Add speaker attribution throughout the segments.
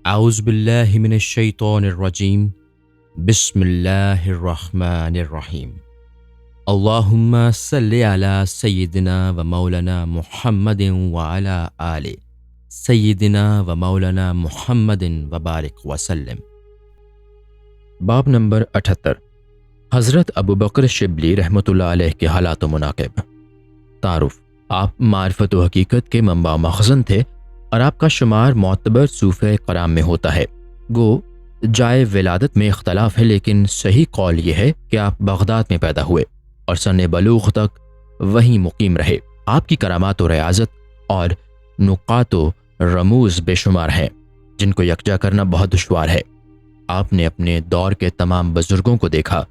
Speaker 1: اعوذ باللہ من الشیطان الرجیم بسم اللہ الرحمن الرحیم اللہم صلی علی سیدنا و مولانا محمد وعلی آل سیدنا و مولانا محمد وبارک وسلم۔ باب نمبر 78، حضرت ابو بکر شبلی رحمۃ اللہ علیہ کے حالات و مناقب۔ تعارف: آپ معرفت و حقیقت کے منبع مخزن تھے اور آپ کا شمار معتبر صوفہ کرام میں ہوتا ہے۔ گو جائے ولادت میں اختلاف ہے، لیکن صحیح قول یہ ہے کہ آپ بغداد میں پیدا ہوئے اور سن بلوغ تک وہیں مقیم رہے۔ آپ کی کرامات و ریاضت اور نقاط و رموز بے شمار ہیں جن کو یکجا کرنا بہت دشوار ہے۔ آپ نے اپنے دور کے تمام بزرگوں کو دیکھا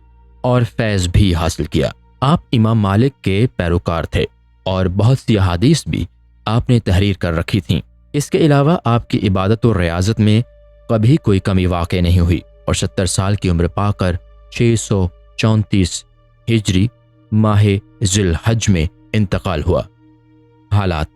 Speaker 1: اور فیض بھی حاصل کیا۔ آپ امام مالک کے پیروکار تھے اور بہت سی احادیث بھی آپ نے تحریر کر رکھی تھیں۔ اس کے علاوہ آپ کی عبادت و ریاضت میں کبھی کوئی کمی واقع نہیں ہوئی اور 70 سال کی عمر پا کر 634 ہجری ماہ ذی الحج میں انتقال ہوا۔ حالات: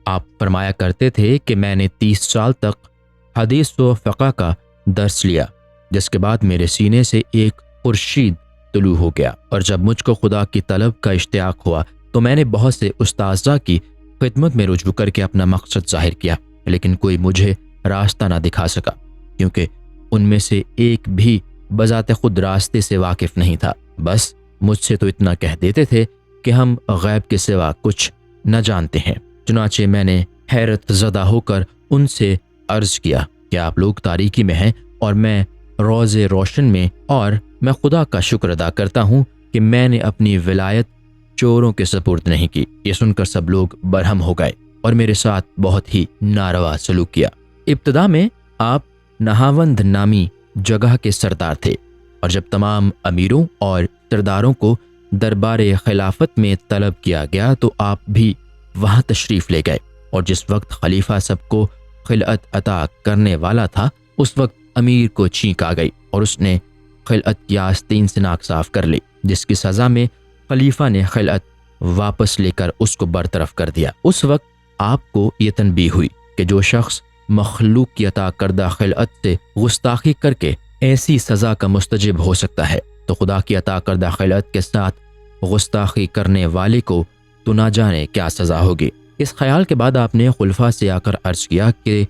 Speaker 1: آپ فرمایا کرتے تھے کہ میں نے 30 سال تک حدیث و فقہ کا درس لیا، جس کے بعد میرے سینے سے ایک خورشید طلوع ہو گیا، اور جب مجھ کو خدا کی طلب کا اشتیاق ہوا تو میں نے بہت سے استاذہ کی خدمت میں رجوع کر کے اپنا مقصد ظاہر کیا، لیکن کوئی مجھے راستہ نہ دکھا سکا، کیونکہ ان میں سے ایک بھی بذات خود راستے سے واقف نہیں تھا۔ بس مجھ سے تو اتنا کہہ دیتے تھے کہ ہم غیب کے سوا کچھ نہ جانتے ہیں۔ چنانچہ میں نے حیرت زدہ ہو کر ان سے عرض کیا کہ آپ لوگ تاریکی میں ہیں اور میں روز روشن میں، اور میں خدا کا شکر ادا کرتا ہوں کہ میں نے اپنی ولایت چوروں کے سپرد نہیں کی۔ یہ سن کر سب لوگ برہم ہو گئے اور میرے ساتھ بہت ہی ناروا سلوک کیا۔ ابتدا میں آپ نہاوند نامی جگہ کے سردار تھے، اور جب تمام امیروں اور سرداروں کو دربار خلافت میں طلب کیا گیا تو آپ بھی وہاں تشریف لے گئے، اور جس وقت خلیفہ سب کو خلعت عطا کرنے والا تھا اس وقت امیر کو چھینک آ گئی اور اس نے خلعت کی آستین سے ناک صاف کر لی، جس کی سزا میں خلیفہ نے خلعت واپس لے کر اس کو برطرف کر دیا۔ اس وقت آپ کو یہ تنبیہ ہوئی کہ جو شخص مخلوق کی عطا کردہ خلعت سے گستاخی کر کے ایسی سزا کا مستجب ہو سکتا ہے تو خدا کی عطا کردہ خلعت کے ساتھ گستاخی کرنے والے کو تو نہ جانے کیا سزا ہوگی۔ اس خیال کے بعد آپ نے خلفاء سے آ کر عرض کیا کہ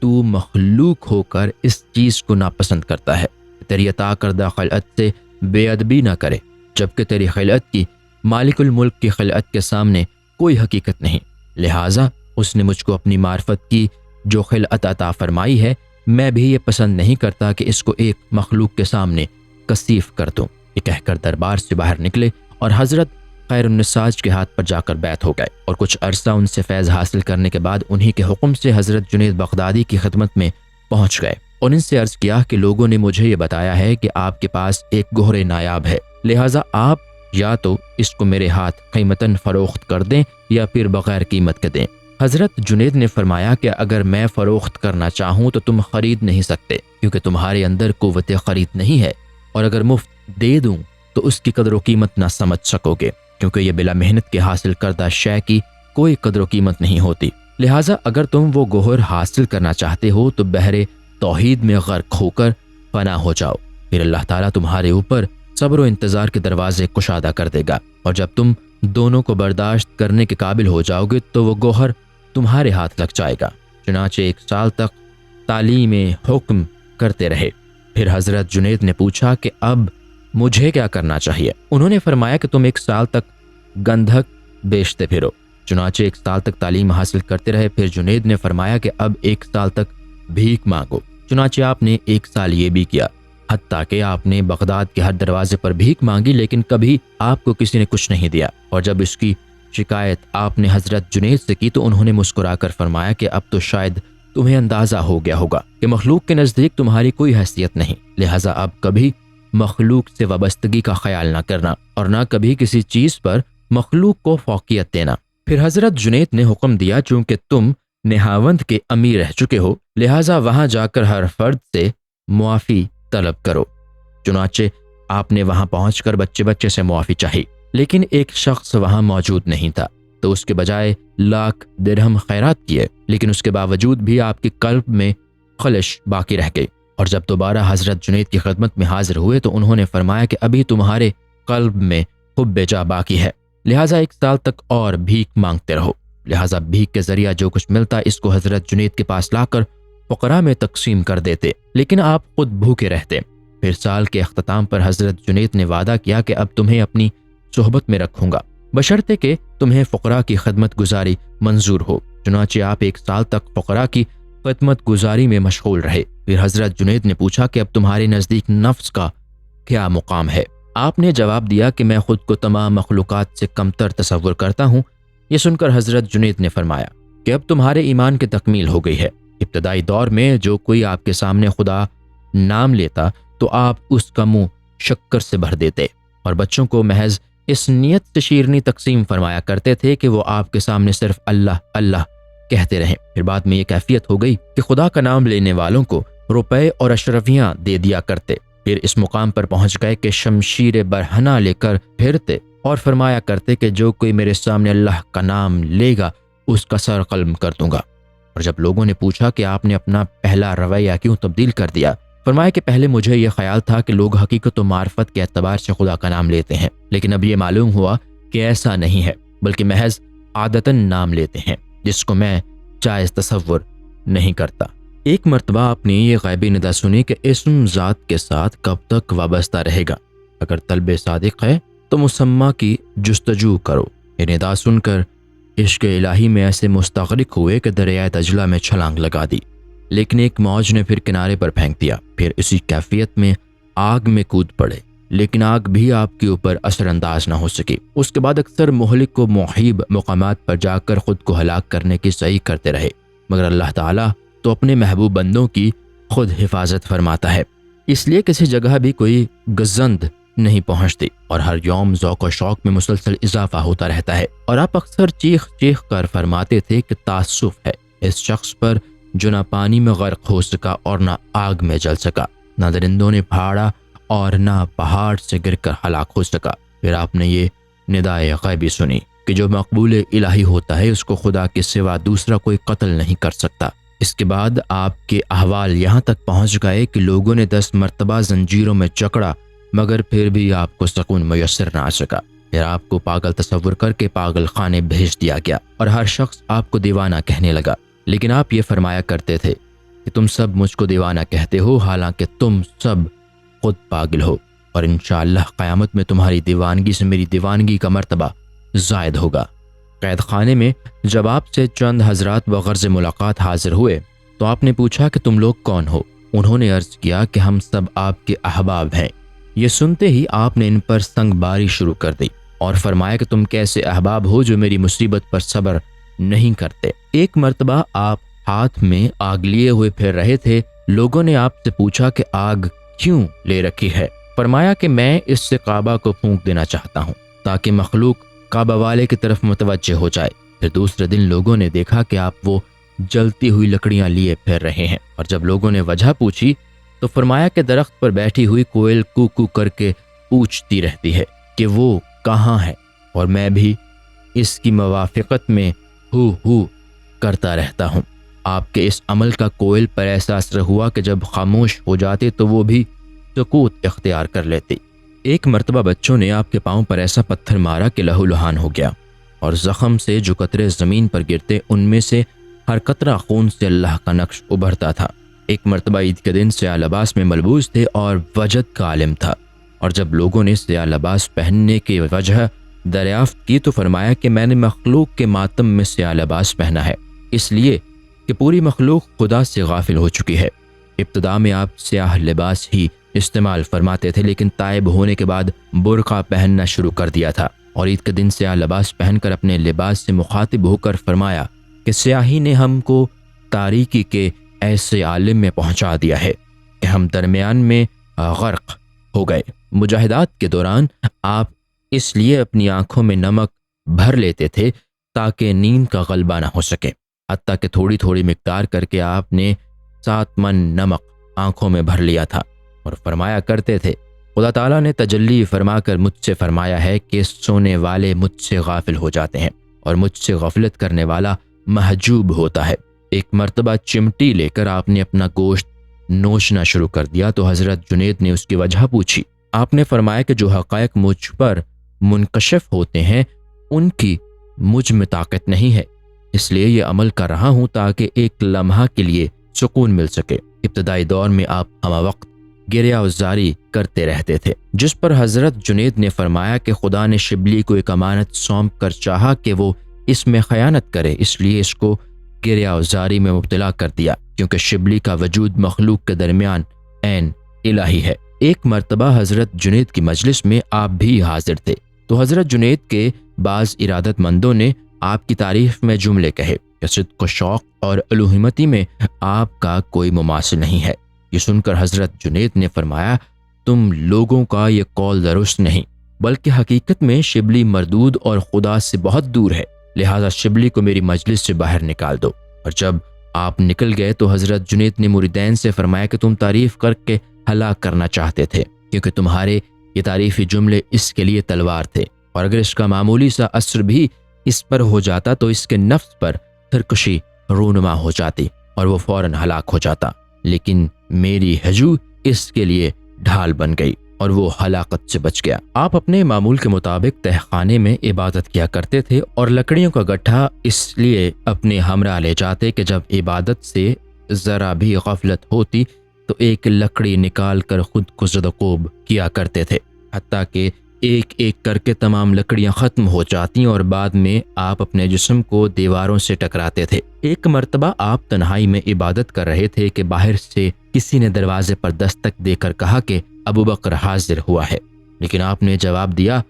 Speaker 1: تو مخلوق ہو کر اس چیز کو ناپسند کرتا ہے، تیری عطا کردہ خلعت سے بے ادبی نہ کرے، جبکہ تیری خلعت کی مالک الملک کی خلعت کے سامنے کوئی حقیقت نہیں۔ لہٰذا اس نے مجھ کو اپنی معرفت کی جو خلعت عطا فرمائی ہے، میں بھی یہ پسند نہیں کرتا کہ اس کو ایک مخلوق کے سامنے کثیف کر دوں۔ یہ کہہ کر دربار سے باہر نکلے اور حضرت خیر النساج کے ہاتھ پر جا کر بیعت ہو گئے، اور کچھ عرصہ ان سے فیض حاصل کرنے کے بعد انہی کے حکم سے حضرت جنید بغدادی کی خدمت میں پہنچ گئے اور ان سے عرض کیا کہ لوگوں نے مجھے یہ بتایا ہے کہ آپ کے پاس ایک گوہر نایاب ہے، لہٰذا آپ یا تو اس کو میرے ہاتھ قیمتاً فروخت کر دیں یا پھر بغیر قیمت کے دیں۔ حضرت جنید نے فرمایا کہ اگر میں فروخت کرنا چاہوں تو تم خرید نہیں سکتے، کیونکہ تمہارے اندر قوت خرید نہیں ہے، اور اگر مفت دے دوں تو اس کی قدر و قیمت نہ سمجھ سکو گے، کیونکہ یہ بلا محنت کے حاصل کردہ شے کی کوئی قدر و قیمت نہیں ہوتی۔ لہٰذا اگر تم وہ گوہر حاصل کرنا چاہتے ہو تو بحر توحید میں غرق ہو کر فنا ہو جاؤ، پھر اللہ تعالیٰ تمہارے اوپر صبر و انتظار کے دروازے کشادہ کر دے گا، اور جب تم دونوں کو برداشت کرنے کے قابل ہو جاؤ گے تو وہ گوہر تمہارے ہاتھ لگ جائے گا۔ چنانچہ 1 سال تک تعلیم حکم کرتے رہے۔ پھر حضرت جنید نے پوچھا کہ اب مجھے کیا کرنا چاہیے؟ انہوں نے فرمایا کہ تم 1 سال تک گندھک بیچتے پھرو۔ چنانچہ 1 سال تک تعلیم حاصل کرتے رہے۔ پھر جنید نے فرمایا کہ اب 1 سال تک بھیک مانگو۔ چنانچہ آپ نے 1 سال یہ بھی کیا، حتیٰ کہ آپ نے بغداد کے ہر دروازے پر بھیک مانگی، لیکن کبھی آپ کو کسی نے کچھ نہیں دیا، اور جب اس کی شکایت آپ نے حضرت جنید سے کی تو انہوں نے مسکرا کر فرمایا کہ اب تو شاید تمہیں اندازہ ہو گیا ہوگا کہ مخلوق کے نزدیک تمہاری کوئی حیثیت نہیں، لہٰذا اب کبھی مخلوق سے وابستگی کا خیال نہ کرنا اور نہ کبھی کسی چیز پر مخلوق کو فوقیت دینا۔ پھر حضرت جنید نے حکم دیا چونکہ تم نہاوند کے امیر رہ چکے ہو، لہٰذا وہاں جا کر ہر فرد سے معافی طلب کرو۔ چنانچہ آپ نے وہاں پہنچ کر بچے سے معافی چاہی، لیکن ایک شخص وہاں موجود نہیں تھا تو اس کے بجائے 1,00,000 درہم خیرات کیے، لیکن اس کے باوجود بھی آپ کے قلب میں خلش باقی رہ گئی۔ اور جب دوبارہ حضرت جنید کی خدمت میں حاضر ہوئے تو انہوں نے فرمایا کہ ابھی تمہارے قلب میں حب جا باقی ہے، لہٰذا 1 سال تک اور بھیک مانگتے رہو۔ لہٰذا بھیک کے ذریعہ جو کچھ ملتا اس کو حضرت جنید کے پاس لا کر فقراء میں تقسیم کر دیتے، لیکن آپ خود بھوکے رہتے۔ پھر سال کے اختتام پر حضرت جنید نے وعدہ کیا کہ اب تمہیں اپنی صحبت میں رکھوں گا، بشرطے کہ تمہیں فقراء کی خدمت گزاری منظور ہو۔ چنانچہ آپ 1 سال تک فقراء کی خدمت گزاری میں مشغول رہے۔ پھر حضرت جنید نے پوچھا کہ اب تمہارے نزدیک نفس کا کیا مقام ہے؟ آپ نے جواب دیا کہ میں خود کو تمام مخلوقات سے کمتر تصور کرتا ہوں۔ یہ سن کر حضرت جنید نے فرمایا کہ اب تمہارے ایمان کی تکمیل ہو گئی ہے۔ ابتدائی دور میں جو کوئی آپ کے سامنے خدا نام لیتا تو آپ اس کا منہ شکر سے بھر دیتے اور بچوں کو محض اس نیت سے شیرنی تقسیم فرمایا کرتے تھے کہ وہ آپ کے سامنے صرف اللہ اللہ کہتے رہیں۔ پھر بعد میں یہ کیفیت ہو گئی کہ خدا کا نام لینے والوں کو روپے اور اشرفیاں دے دیا کرتے۔ پھر اس مقام پر پہنچ گئے کہ شمشیر برہنہ لے کر پھرتے اور فرمایا کرتے کہ جو کوئی میرے سامنے اللہ کا نام لے گا اس کا سر قلم کر دوں گا۔ اور جب لوگوں نے پوچھا کہ آپ نے اپنا پہلا رویہ کیوں تبدیل کر دیا، فرمایا کہ پہلے مجھے یہ خیال تھا کہ لوگ حقیقت و معرفت کے اعتبار سے خدا کا نام لیتے ہیں، لیکن اب یہ معلوم ہوا کہ ایسا نہیں ہے، بلکہ محض عادتاً نام لیتے ہیں جس کو میں جائز تصور نہیں کرتا۔ ایک مرتبہ آپ نے یہ غیبی ندا سنی کہ اسم ذات کے ساتھ کب تک وابستہ رہے گا؟ اگر طلب صادق ہے تو مسمہ کی جستجو کرو۔ یہ ندا سن کر عشق الہی میں ایسے مستغرق ہوئے کہ دریائے دجلہ میں چھلانگ لگا دی، لیکن ایک موج نے پھر کنارے پر پھینک دیا۔ پھر اسی کیفیت میں آگ میں کود پڑے، لیکن آگ بھی آپ کے اوپر اثر انداز نہ ہو سکی۔ اس کے بعد اکثر مہلک و محیب مقامات پر جا کر خود کو ہلاک کرنے کی سعی کرتے رہے، مگر اللہ تعالیٰ تو اپنے محبوب بندوں کی خود حفاظت فرماتا ہے، اس لیے کسی جگہ بھی کوئی گزند نہیں پہنچتی اور ہر یوم ذوق و شوق میں مسلسل اضافہ ہوتا رہتا ہے۔ اور آپ اکثر چیخ چیخ کر فرماتے تھے کہ تاسف ہے اس شخص پر جو نہ پانی میں غرق ہو سکا اور نہ آگ میں جل سکا، نہ درندوں نے پھاڑا اور نہ پہاڑ سے گر کر ہلاک ہو سکا۔ پھر آپ نے یہ ندائے غیبی سنی کہ جو مقبول الہی ہوتا ہے اس کو خدا کے سوا دوسرا کوئی قتل نہیں کر سکتا۔ اس کے بعد آپ کے احوال یہاں تک پہنچ گئے کہ لوگوں نے 10 مرتبہ زنجیروں میں جکڑا مگر پھر بھی آپ کو سکون میسر نہ آ سکا۔ پھر آپ کو پاگل تصور کر کے پاگل خانے بھیج دیا گیا اور ہر شخص آپ کو دیوانہ کہنے لگا، لیکن آپ یہ فرمایا کرتے تھے کہ تم سب مجھ کو دیوانہ کہتے ہو حالانکہ تم سب خود پاگل ہو، اور انشاءاللہ قیامت میں تمہاری دیوانگی سے میری دیوانگی کا مرتبہ زائد ہوگا۔ قید خانے میں جب آپ سے چند حضرات بغرض ملاقات حاضر ہوئے تو آپ نے پوچھا کہ تم لوگ کون ہو؟ انہوں نے عرض کیا کہ ہم سب آپ کے احباب ہیں۔ یہ سنتے ہی آپ نے ان پر سنگ باری شروع کر دی اور فرمایا کہ تم کیسے احباب ہو جو میری مصیبت پر صبر نہیں کرتے۔ ایک مرتبہ آپ ہاتھ میں آگ لیے ہوئے پھر رہے تھے، لوگوں نے آپ سے پوچھا کہ آگ کیوں لے رکھی ہے؟ فرمایا کہ میں اس سے کعبہ کو پھونک دینا چاہتا ہوں تاکہ مخلوق کعبہ والے کی طرف متوجہ ہو جائے۔ پھر دوسرے دن لوگوں نے دیکھا کہ آپ وہ جلتی ہوئی لکڑیاں لیے پھر رہے ہیں، اور جب لوگوں نے وجہ پوچھی تو فرمایا کہ درخت پر بیٹھی ہوئی کوئل کو کو کر کے پوچھتی رہتی ہے کہ وہ کہاں ہے، اور میں بھی اس کی موافقت میں ہو کرتا رہتا ہوں۔ آپ کے اس عمل کا کوئل پر ایسا اثر ہوا کہ جب خاموش ہو جاتے تو وہ بھی سکوت اختیار کر لیتی۔ ایک مرتبہ بچوں نے آپ کے پاؤں پر ایسا پتھر مارا کہ لہو لہان ہو گیا، اور زخم سے جو قطرے زمین پر گرتے ان میں سے ہر قطرہ خون سے اللہ کا نقش ابھرتا تھا۔ ایک مرتبہ عید کے دن سیاہ لباس میں ملبوس تھے اور وجد کا عالم تھا، اور جب لوگوں نے سیاہ لباس پہننے کی وجہ دریافت کی تو فرمایا کہ میں نے مخلوق کے ماتم میں سیاہ لباس پہنا ہے اس لیے کہ پوری مخلوق خدا سے غافل ہو چکی ہے۔ ابتدا میں آپ سیاہ لباس ہی استعمال فرماتے تھے، لیکن تائب ہونے کے بعد برقع پہننا شروع کر دیا تھا، اور عید کے دن سیاہ لباس پہن کر اپنے لباس سے مخاطب ہو کر فرمایا کہ سیاہی نے ہم کو تاریکی کے ایسے عالم میں پہنچا دیا ہے کہ ہم درمیان میں غرق ہو گئے۔ مجاہدات کے دوران آپ اس لیے اپنی آنکھوں میں نمک بھر لیتے تھے تاکہ نیند کا غلبہ نہ ہو سکے، حتیٰ کہ تھوڑی تھوڑی مقدار کر کے آپ نے 7 من نمک آنکھوں میں بھر لیا تھا، اور فرمایا کرتے تھے خدا تعالیٰ نے تجلی فرما کر مجھ سے فرمایا ہے کہ سونے والے مجھ سے غافل ہو جاتے ہیں اور مجھ سے غفلت کرنے والا محجوب ہوتا ہے۔ ایک مرتبہ چمٹی لے کر آپ نے اپنا گوشت نوچنا شروع کر دیا تو حضرت جنید نے اس کی وجہ پوچھی۔ آپ نے فرمایا کہ جو حقائق مجھ پر منکشف ہوتے ہیں ان کی مجھ میں طاقت نہیں ہے، اس لیے یہ عمل کر رہا ہوں تاکہ ایک لمحہ کے لیے سکون مل سکے۔ ابتدائی دور میں آپ ہمہ وقت گریہ وزاری کرتے رہتے تھے، جس پر حضرت جنید نے فرمایا کہ خدا نے شبلی کو ایک امانت سونپ کر چاہا کہ وہ اس میں خیانت کرے، اس لیے اس کو گریہ وزاری میں مبتلا کر دیا، کیونکہ شبلی کا وجود مخلوق کے درمیان عین الہی ہے۔ ایک مرتبہ حضرت جنید کی مجلس میں آپ بھی حاضر تھے تو حضرت جنید کے بعض ارادت مندوں نے آپ کی تعریف میں جملے کہے کہ صدق و شوق اور الوہیمتی میں آپ کا کوئی مماثل نہیں ہے۔ یہ سن کر حضرت جنید نے فرمایا، تم لوگوں کا یہ قول درست نہیں، بلکہ حقیقت میں شبلی مردود اور خدا سے بہت دور ہے، لہذا شبلی کو میری مجلس سے باہر نکال دو۔ اور جب آپ نکل گئے تو حضرت جنید نے مریدین سے فرمایا کہ تم تعریف کر کے ہلاک کرنا چاہتے تھے، کیونکہ تمہارے یہ تعریفی جملے اس کے لیے تلوار تھے، اور اگر اس کا معمولی سا اثر بھی اس پر ہو جاتا تو اس کے نفس پر سرکشی رونما ہو جاتی اور وہ فوراً ہلاک ہو جاتا، لیکن میری ہجو اس کے لیے ڈھال بن گئی اور وہ ہلاکت سے بچ گیا۔ آپ اپنے معمول کے مطابق تہخانے میں عبادت کیا کرتے تھے اور لکڑیوں کا گٹھا اس لیے اپنے ہمراہ لے جاتے کہ جب عبادت سے ذرا بھی غفلت ہوتی تو ایک لکڑی نکال کر خود کو زدقوب کیا کرتے تھے، حتیٰ کہ ایک ایک کر کے تمام لکڑیاں ختم ہو جاتی اور بعد میں آپ اپنے جسم کو دیواروں سے ٹکراتے تھے۔ ایک مرتبہ آپ تنہائی میں عبادت کر رہے تھے کہ باہر سے کسی نے دروازے پر دستک دے کر کہا کہ ابو بکر حاضر ہوا ہے، لیکن آپ نے جواب دیا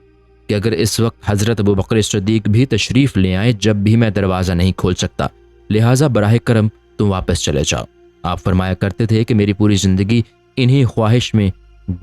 Speaker 1: کہ اگر اس وقت حضرت ابو بکر صدیق بھی تشریف لے آئے جب بھی میں دروازہ نہیں کھول سکتا، لہٰذا براہ کرم تم واپس چلے جاؤ۔ آپ فرمایا کرتے تھے کہ میری پوری زندگی انہی خواہش میں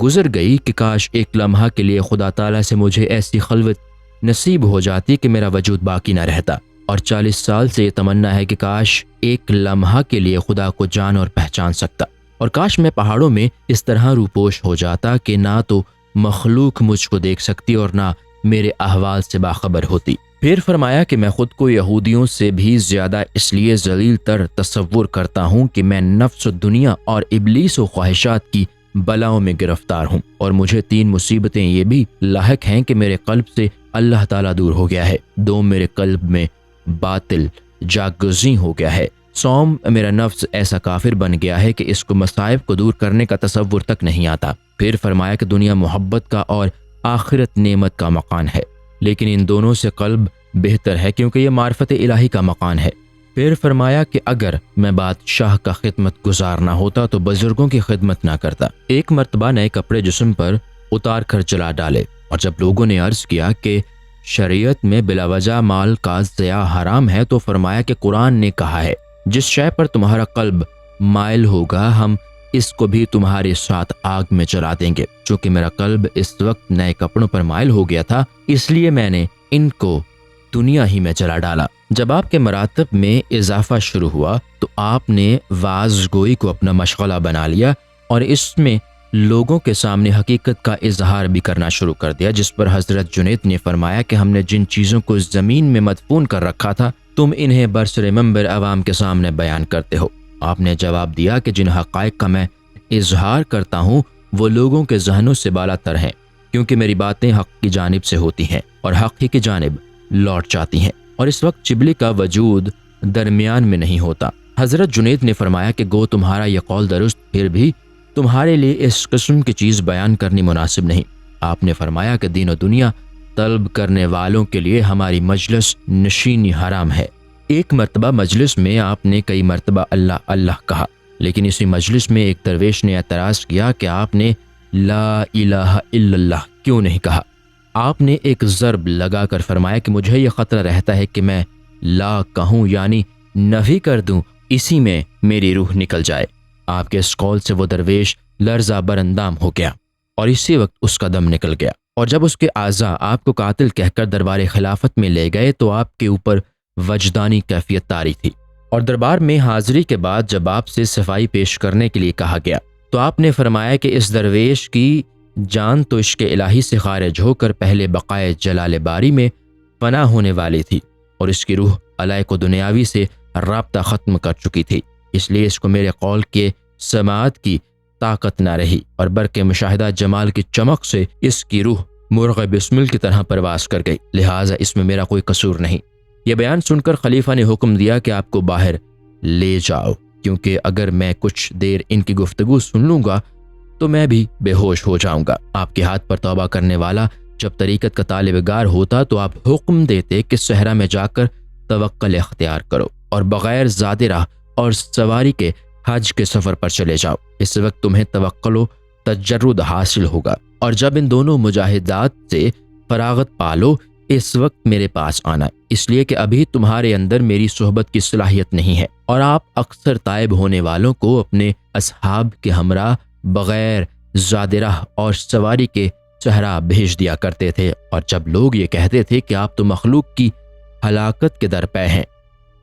Speaker 1: گزر گئی کہ کاش ایک لمحہ کے لیے خدا تعالیٰ سے مجھے ایسی خلوت نصیب ہو جاتی کہ میرا وجود باقی نہ رہتا، اور 40 سال سے یہ تمنا ہے کہ کاش ایک لمحہ کے لیے خدا کو جان اور پہچان سکتا، اور کاش میں پہاڑوں میں اس طرح روپوش ہو جاتا کہ نہ تو مخلوق مجھ کو دیکھ سکتی اور نہ میرے احوال سے باخبر ہوتی۔ پھر فرمایا کہ میں خود کو یہودیوں سے بھی زیادہ اس لیے ذلیل تر تصور کرتا ہوں کہ میں نفس و دنیا اور ابلیس و خواہشات کی بلاؤں میں گرفتار ہوں، اور مجھے 3 مصیبتیں یہ بھی لاحق ہیں کہ میرے قلب سے اللہ تعالیٰ دور ہو گیا ہے، 2 میرے قلب میں باطل جاگزیں ہو گیا ہے، سوم میرا نفس ایسا کافر بن گیا ہے کہ اس کو مصائب کو دور کرنے کا تصور تک نہیں آتا۔ پھر فرمایا کہ دنیا محبت کا اور آخرت نعمت کا مکان ہے، لیکن ان دونوں سے قلب بہتر ہے کیونکہ یہ معرفت الہی کا مکان ہے۔ پھر فرمایا کہ اگر میں بادشاہ کا خدمت گزار نہ ہوتا تو بزرگوں کی خدمت نہ کرتا۔ ایک مرتبہ نئے کپڑے جسم پر اتار کر جلا ڈالے، اور جب لوگوں نے عرض کیا کہ شریعت میں بلا وجہ مال کا ضیاع حرام ہے تو فرمایا کہ قرآن نے کہا ہے جس شے پر تمہارا قلب مائل ہوگا ہم اس کو بھی تمہارے ساتھ آگ میں جلا دیں گے۔ چونکہ میرا قلب اس وقت نئے کپڑوں پر مائل ہو گیا تھا اس لیے میں نے ان کو دنیا ہی میں جلا ڈالا۔ جب آپ کے مراتب میں اضافہ شروع ہوا تو آپ نے واعظ گوئی کو اپنا مشغلہ بنا لیا اور اس میں لوگوں کے سامنے حقیقت کا اظہار بھی کرنا شروع کر دیا، جس پر حضرت جنید نے فرمایا کہ ہم نے جن چیزوں کو زمین میں مدفون کر رکھا تھا تم انہیں برسر منبر عوام کے سامنے بیان کرتے ہو۔ آپ نے جواب دیا کہ جن حقائق کا میں اظہار کرتا ہوں وہ لوگوں کے ذہنوں سے بالا تر ہیں، کیونکہ میری باتیں حق کی جانب سے ہوتی ہیں اور حق ہی کی جانب لوٹ جاتی ہیں، اور اس وقت چبلی کا وجود درمیان میں نہیں ہوتا۔ حضرت جنید نے فرمایا کہ گو تمہارا یہ قول درست، پھر بھی تمہارے لیے اس قسم کی چیز بیان کرنی مناسب نہیں۔ آپ نے فرمایا کہ دین و دنیا طلب کرنے والوں کے لیے ہماری مجلس نشینی حرام ہے۔ ایک مرتبہ مجلس میں آپ نے کئی مرتبہ اللہ اللہ کہا، لیکن اسی مجلس میں ایک درویش نے اعتراض کیا کہ آپ نے لا الہ الا اللہ کیوں نہیں کہا۔ آپ نے ایک ضرب لگا کر فرمایا کہ مجھے یہ خطرہ رہتا ہے کہ میں لا کہوں یعنی نفی کر دوں، اسی میں میری روح نکل جائے۔ آپ کے اس قول سے وہ درویش لرزہ براندام ہو گیا اور اسی وقت اس کا دم نکل گیا، اور جب اس کے اعضاء آپ کو قاتل کہہ کر دربار خلافت میں لے گئے تو آپ کے اوپر وجدانی کیفیت طاری تھی، اور دربار میں حاضری کے بعد جب آپ سے صفائی پیش کرنے کے لیے کہا گیا تو آپ نے فرمایا کہ اس درویش کی جان تو عشق الہی سے خارج ہو کر پہلے بقائے جلال باری میں پناہ ہونے والی تھی، اور اس کی روح علائق و دنیاوی سے رابطہ ختم کر چکی تھی، اس لیے اس کو میرے قول کے سماعت کی طاقت نہ رہی اور برق مشاہدہ جمال کی چمک سے اس کی روح مرغ بسمل کی طرح پرواز کر گئی، لہٰذا اس میں میرا کوئی قصور نہیں۔ یہ بیان سن کر خلیفہ نے حکم دیا کہ آپ کو باہر لے جاؤ، کیونکہ اگر میں کچھ دیر ان کی گفتگو سن لوں گا تو میں بھی بے ہوش ہو جاؤں گا۔ آپ کے ہاتھ پر توبہ کرنے والا جب طریقت کا طالب گار ہوتا تو آپ حکم دیتے کہ صحرا میں جا کر توکل اختیار کرو اور بغیر زاد راہ اور سواری کے حج کے سفر پر چلے جاؤ، اس وقت تمہیں توکل و تجرد حاصل ہوگا، اور جب ان دونوں مجاہدات سے فراغت پالو اس وقت میرے پاس آنا، اس لیے کہ ابھی تمہارے اندر میری صحبت کی صلاحیت نہیں ہے۔ اور آپ اکثر تائب ہونے والوں کو اپنے اصحاب کے ہمراہ بغیر زاد راہ اور سواری کے صحرا بھیج دیا کرتے تھے، اور جب لوگ یہ کہتے تھے کہ آپ تو مخلوق کی ہلاکت کے درپے ہیں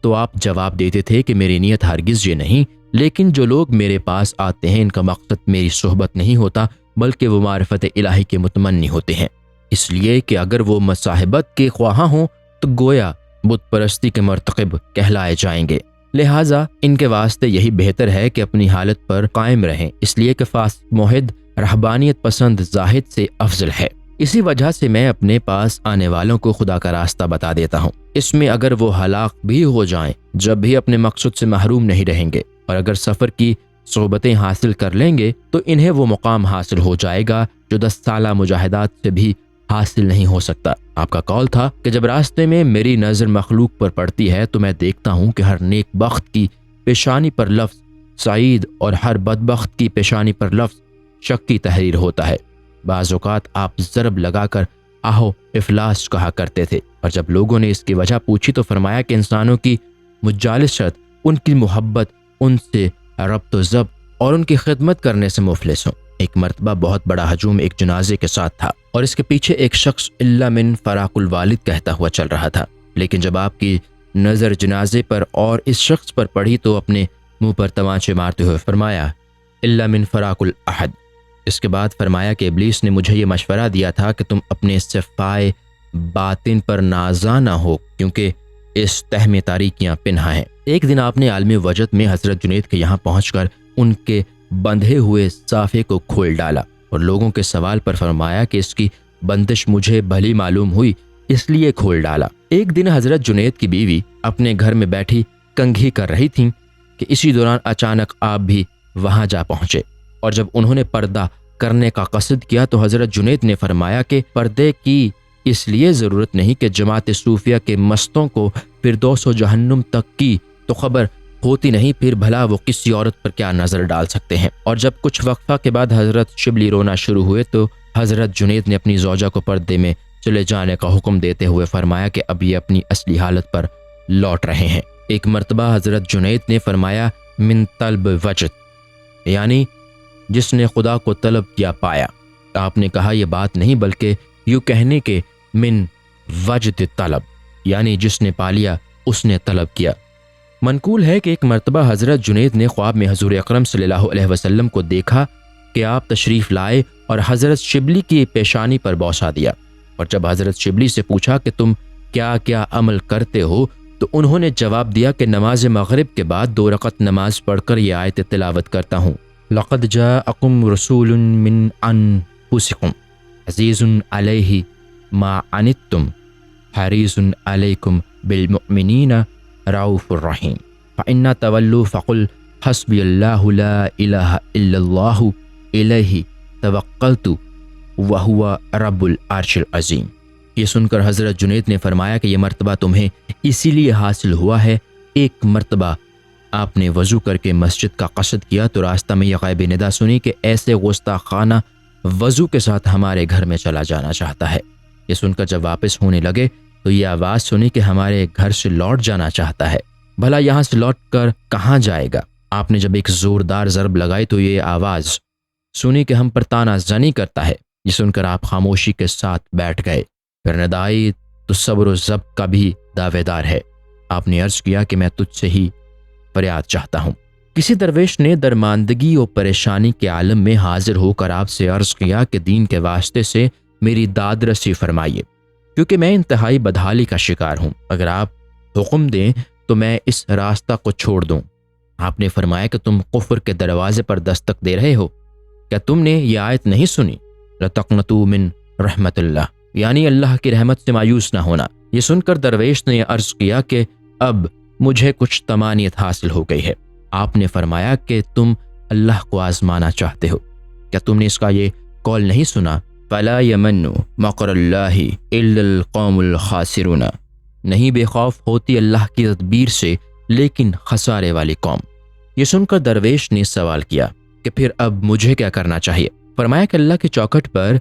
Speaker 1: تو آپ جواب دیتے تھے کہ میری نیت ہرگز یہ نہیں، لیکن جو لوگ میرے پاس آتے ہیں ان کا مقصد میری صحبت نہیں ہوتا بلکہ وہ معرفت الہی کے متمنی ہوتے ہیں، اس لیے کہ اگر وہ مصاحبت کے خواہاں ہوں تو گویا بت پرستی کے مرتکب کہلائے جائیں گے، لہٰذا ان کے واسطے یہی بہتر ہے کہ اپنی حالت پر قائم رہیں، اس لیے کہ فاسق موحد رہبانیت پسند زاہد سے افضل ہے۔ اسی وجہ سے میں اپنے پاس آنے والوں کو خدا کا راستہ بتا دیتا ہوں، اس میں اگر وہ ہلاک بھی ہو جائیں جب بھی اپنے مقصد سے محروم نہیں رہیں گے، اور اگر سفر کی صحبتیں حاصل کر لیں گے تو انہیں وہ مقام حاصل ہو جائے گا جو 10 سالہ مجاہدات سے بھی حاصل نہیں ہو سکتا۔ آپ کا قول تھا کہ جب راستے میں میری نظر مخلوق پر پڑتی ہے تو میں دیکھتا ہوں کہ ہر نیک بخت کی پیشانی پر لفظ سعید اور ہر بدبخت کی پیشانی پر لفظ شقی تحریر ہوتا ہے۔ بعض اوقات آپ ضرب لگا کر آہو افلاس کہا کرتے تھے، اور جب لوگوں نے اس کی وجہ پوچھی تو فرمایا کہ انسانوں کی مجالست، ان کی محبت، ان سے ربط و ضبط اور ان کی خدمت کرنے سے مفلس ہوں۔ ایک مرتبہ بہت بڑا ہجوم ایک جنازے کے ساتھ تھا اور اس کے پیچھے ایک شخص الا من فراق الوالد کہتا ہوا چل رہا تھا، لیکن جب آپ کی نظر جنازے پر اور اس شخص پر پڑی تو اپنے منہ پر تمانچے مارتے ہوئے فرمایا الا من فراق الاحد۔ اس کے بعد فرمایا کہ ابلیس نے مجھے یہ مشورہ دیا تھا کہ تم اپنے صفائے باطن پر نازاں نہ ہو، کیونکہ اس تہ میں تاریکیاں پنہا ہیں۔ ایک دن آپ نے عالم وجد میں حضرت جنید کے یہاں پہنچ کر ان کے بندھے ہوئے صافے کو کھول ڈالا اور لوگوں کے سوال پر فرمایا کہ اس کی بندش مجھے بھلی معلوم ہوئی اس لیے کھول ڈالا۔ ایک دن حضرت جنید کی بیوی اپنے گھر میں بیٹھی کنگھی کر رہی تھیں کہ اسی دوران اچانک آپ بھی وہاں جا پہنچے، اور جب انہوں نے پردہ کرنے کا قصد کیا تو حضرت جنید نے فرمایا کہ پردے کی اس لیے ضرورت نہیں کہ جماعت صوفیہ کے مستوں کو فردوس و جہنم تک کی تو خبر ہوتی نہیں، پھر بھلا وہ کسی عورت پر کیا نظر ڈال سکتے ہیں۔ اور جب کچھ وقفہ کے بعد حضرت شبلی رونا شروع ہوئے تو حضرت جنید نے اپنی زوجہ کو پردے میں چلے جانے کا حکم دیتے ہوئے فرمایا کہ اب یہ اپنی اصلی حالت پر لوٹ رہے ہیں۔ ایک مرتبہ حضرت جنید نے فرمایا من طلب وجد، یعنی جس نے خدا کو طلب کیا پایا۔ آپ نے کہا یہ بات نہیں بلکہ یوں کہنے کے من وجد طلب، یعنی جس نے پا لیا اس نے طلب کیا۔ منقول ہے کہ ایک مرتبہ حضرت جنید نے خواب میں حضور اکرم صلی اللہ علیہ وسلم کو دیکھا کہ آپ تشریف لائے اور حضرت شبلی کی پیشانی پر بوسہ دیا، اور جب حضرت شبلی سے پوچھا کہ تم کیا کیا عمل کرتے ہو تو انہوں نے جواب دیا کہ نماز مغرب کے بعد 2 رکعت نماز پڑھ کر یہ آیت تلاوت کرتا ہوں لقد جاءکم رسول من انفسکم عزیز علیہ ما عنتم حریص علیکم بالمؤمنین رؤوف الرحیم فإن تولوا فقل حسبی اللہ لا الہ الا اللہ الیہ توکلت وہو رب العرش العظیم۔ یہ سن کر حضرت جنید نے فرمایا کہ یہ مرتبہ تمہیں اسی لیے حاصل ہوا ہے۔ ایک مرتبہ آپ نے وضو کر کے مسجد کا قصد کیا تو راستہ میں یہ غیبی ندا سنی کہ ایسے گستاخانہ وضو کے ساتھ ہمارے گھر میں چلا جانا چاہتا ہے۔ یہ سن کر جب واپس ہونے لگے تو یہ آواز سنی کہ ہمارے گھر سے لوٹ جانا چاہتا ہے، بھلا یہاں سے لوٹ کر کہاں جائے گا؟ آپ نے جب ایک زوردار ضرب لگائی تو یہ آواز سنی کہ ہم پر تانا زنی کرتا ہے۔ یہ سن کر آپ خاموشی کے ساتھ بیٹھ گئے۔ پھر ندائی تو صبر و ضبط کا بھی دعوے دار ہے۔ آپ نے عرض کیا کہ میں تجھ سے ہی فریاد چاہتا ہوں۔ کسی درویش نے درماندگی اور پریشانی کے عالم میں حاضر ہو کر آپ سے عرض کیا کہ دین کے واسطے سے میری داد رسی فرمائیے، کیونکہ میں انتہائی بدحالی کا شکار ہوں۔ اگر آپ حکم دیں تو میں اس راستہ کو چھوڑ دوں؟ آپ نے فرمایا کہ تم کفر کے دروازے پر دستک دے رہے ہو، کیا تم نے یہ آیت نہیں سنی؟ لَتَقْنَطُوا مِن رحمت اللہ، یعنی اللہ کی رحمت سے مایوس نہ ہونا۔ یہ سن کر درویش نے عرض کیا کہ اب مجھے کچھ طمانیت حاصل ہو گئی ہے۔ آپ نے فرمایا کہ تم اللہ کو آزمانا چاہتے ہو، کیا تم نے اس کا یہ قول نہیں سنا؟ فَلَا يَمَنُّ مَكْرَ اللَّهِ إِلَّا الْقَوْمُ الْخَاسِرُونَ، نہیں بے خوف ہوتی اللہ کی تدبیر سے لیکن خسارے والی قوم۔ یہ سن کر درویش نے سوال کیا کہ پھر اب مجھے کیا کرنا چاہیے؟ فرمایا کہ اللہ کی چوکھٹ پر